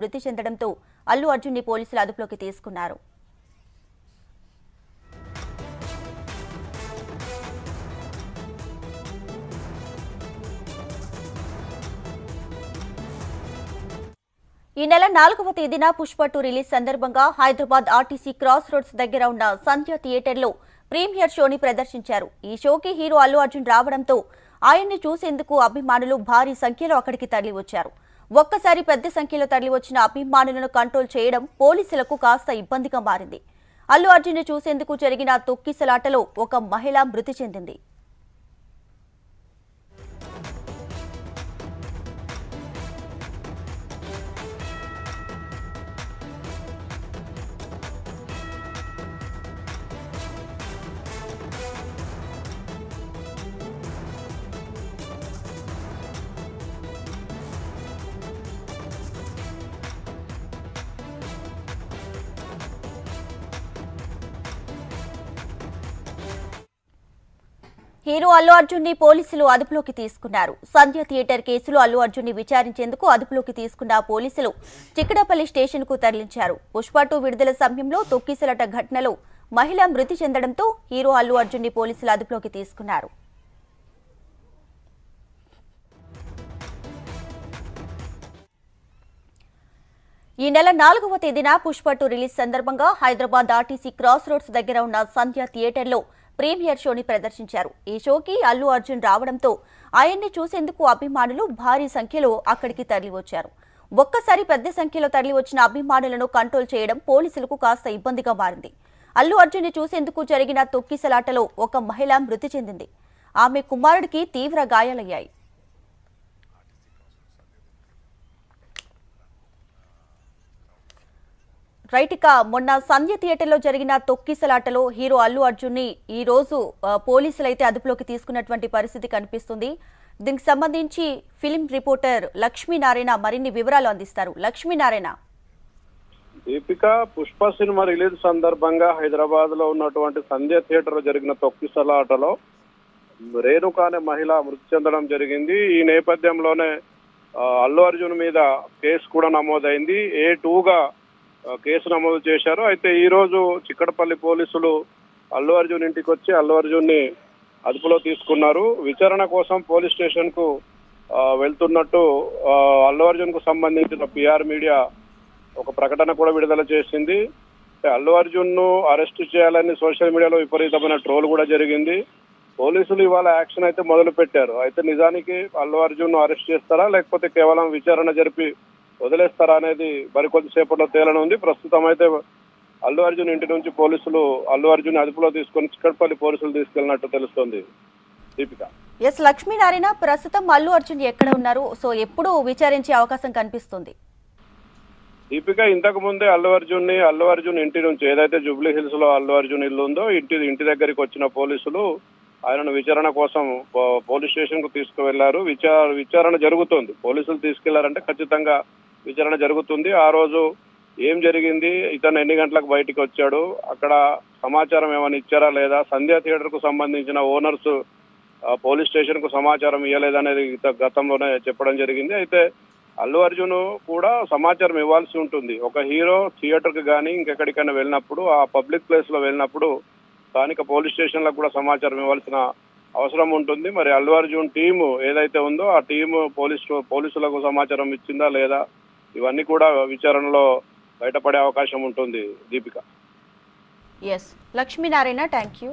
మృతి చెందడంతో అల్లు అర్జున్ ని పోలీసులు అదుపులోకి తీసుకున్నారు. ఈ నెల 4వ తేదీన పుష్ప 2 రిలీజ్ సందర్భంగా హైదరాబాద్ ఆర్టీసీ క్రాస్ రోడ్స్ దగ్గర ఉన్న సంధ్య థియేటర్లో ప్రీమియర్ షోని ప్రదర్శించారు. ఈ షోకి హీరో అల్లు అర్జున్ రావడంతో ఆయన్ని చూసేందుకు అభిమానులు భారీ సంఖ్యలో అక్కడికి తరలివచ్చారు. ఒక్కసారి పెద్ద సంఖ్యలో తరలివచ్చిన అభిమానులను కంట్రోల్ చేయడం పోలీసులకు కాస్త ఇబ్బందిగా మారింది. అల్లు అర్జున్ ని చూసేందుకు జరిగిన తొక్కిసలాటలో ఒక మహిళ మృతి చెందింది. హీరో అల్లు అర్జున్ ని పోలీసులు అదుపులోకి తీసుకున్నారు. సంధ్య థియేటర్ కేసులో అల్లు అర్జున్ ని విచారించేందుకు అదుపులోకి తీసుకున్న పోలీసులు చిక్కడపల్లి స్టేషన్ కు తరలించారు. పుష్ప 2 విడుదల సమయంలో తొక్కిసలాట ఘటనలో మహిళ మృతి చెందడంతో హీరో అల్లు అర్జున్ ని పోలీసులు అదుపులోకి తీసుకున్నారు. ఈ నెల 4వ తేదీన పుష్ప 2 రిలీజ్ సందర్భంగా హైదరాబాద్ ఆర్టీసీ క్రాస్ రోడ్స్ దగ్గర ఉన్న సంధ్య థియేటర్లో ప్రీమియర్ షోని ప్రదర్శించారు. ఈ షోకి అల్లు అర్జున్ రావడంతో ఆయన్ని చూసేందుకు అభిమానులు భారీ సంఖ్యలో అక్కడికి తరలివచ్చారు. ఒక్కసారి పెద్ద సంఖ్యలో తరలివచ్చిన అభిమానులను కంట్రోల్ చేయడం పోలీసులకు కాస్త ఇబ్బందిగా మారింది. అల్లు అర్జున్ ని చూసేందుకు జరిగిన తొక్కిసలాటలో ఒక మహిళ మృతి చెందింది. ఆమె కుమారుడికి తీవ్ర గాయాలయ్యాయి. రైట్, మొన్న సంధ్య థియేటర్లో జరిగిన తొక్కిసలాటలో హీరో అల్లు అర్జున్ ని ఈ రోజు పోలీసులు అయితే అదుపులోకి తీసుకున్నటువంటి పరిస్థితి కనిపిస్తుంది. దీనికి సంబంధించి ఫిల్మ్ రిపోర్టర్ లక్ష్మీనారాయణ మరిన్ని వివరాలు అందిస్తారు. లక్ష్మీనారాయణ. దీపిక, పుష్ప సినిమా రిలీజ్ సందర్భంగా హైదరాబాద్ లో ఉన్నటువంటి సంధ్య థియేటర్ లో జరిగిన తొక్కిసలాటలో రేణుక అనే మహిళ మృతి చెందడం జరిగింది. ఈ నేపథ్యంలోనే అల్లు అర్జున్ మీద కేసు కూడా నమోదైంది. A2గా కేసు నమోదు చేశారు. అయితే ఈ రోజు చిక్కడపల్లి పోలీసులు అల్లు అర్జున్ ఇంటికి వచ్చి అల్లు అర్జున్ ని అదుపులో తీసుకున్నారు. విచారణ కోసం పోలీస్ స్టేషన్ కు వెళ్తున్నట్టు అల్లు అర్జున్ కు సంబంధించిన PR మీడియా ఒక ప్రకటన కూడా విడుదల చేసింది. అల్లు అర్జున్ ను అరెస్ట్ చేయాలని సోషల్ మీడియాలో విపరీతమైన ట్రోల్ కూడా జరిగింది. పోలీసులు ఇవాళ యాక్షన్ అయితే మొదలు పెట్టారు. అయితే నిజానికి అల్లు అర్జున్ ను అరెస్ట్ చేస్తారా లేకపోతే కేవలం విచారణ జరిపి వదిలేస్తారా అనేది మరికొద్దిసేపట్లో తేలనుంది. ప్రస్తుతం అయితే అల్లు అర్జున్ ఇంటి నుంచి పోలీసులు అల్లు అర్జున్ అదుపులో తీసుకొని చిక్కడపల్లి పోలీసులు తీసుకెళ్లినట్టు తెలుస్తోంది. దీపిక. ఎస్ లక్ష్మీనారాయణ, ప్రస్తుతం అల్లు అర్జున్ ఎక్కడ ఉన్నారు? సో ఎప్పుడు విచారించే అవకాశం కనిపిస్తుంది? దీపిక, ఇంతకు ముందే అల్లు అర్జున్ ఇంటి నుంచి ఏదైతే జూబ్లీ హిల్స్ లో అల్లు అర్జున్ ఇల్లు ఉందో ఇంటి దగ్గరికి వచ్చిన పోలీసులు ఆయనను విచారణ కోసం పోలీస్ స్టేషన్ కు తీసుకువెళ్లారు. విచారణ జరుగుతోంది. పోలీసులు తీసుకెళ్లారంటే ఖచ్చితంగా విచారణ జరుగుతుంది. ఆ రోజు ఏం జరిగింది, ఇతను ఎన్ని గంటలకు బయటికి వచ్చాడు, అక్కడ సమాచారం ఏమైనా ఇచ్చారా లేదా, సంధ్యా థియేటర్ కు సంబంధించిన ఓనర్స్ పోలీస్ స్టేషన్ కు సమాచారం ఇవ్వలేదనేది గతంలోనే చెప్పడం జరిగింది. అయితే అల్లు అర్జున్ కూడా సమాచారం ఇవ్వాల్సి ఉంటుంది. ఒక హీరో థియేటర్ కు కానీ ఇంకెక్కడికైనా వెళ్ళినప్పుడు, ఆ పబ్లిక్ ప్లేస్ లో వెళ్ళినప్పుడు స్థానిక పోలీస్ స్టేషన్లకు కూడా సమాచారం ఇవ్వాల్సిన అవసరం ఉంటుంది. మరి అల్లు అర్జున్ టీము ఏదైతే ఉందో ఆ టీము పోలీసులకు సమాచారం ఇచ్చిందా లేదా, ఇవన్నీ కూడా విచారణలో బయటపడే అవకాశం ఉంటుంది. Deepika. S Lakshminarayana, thank you.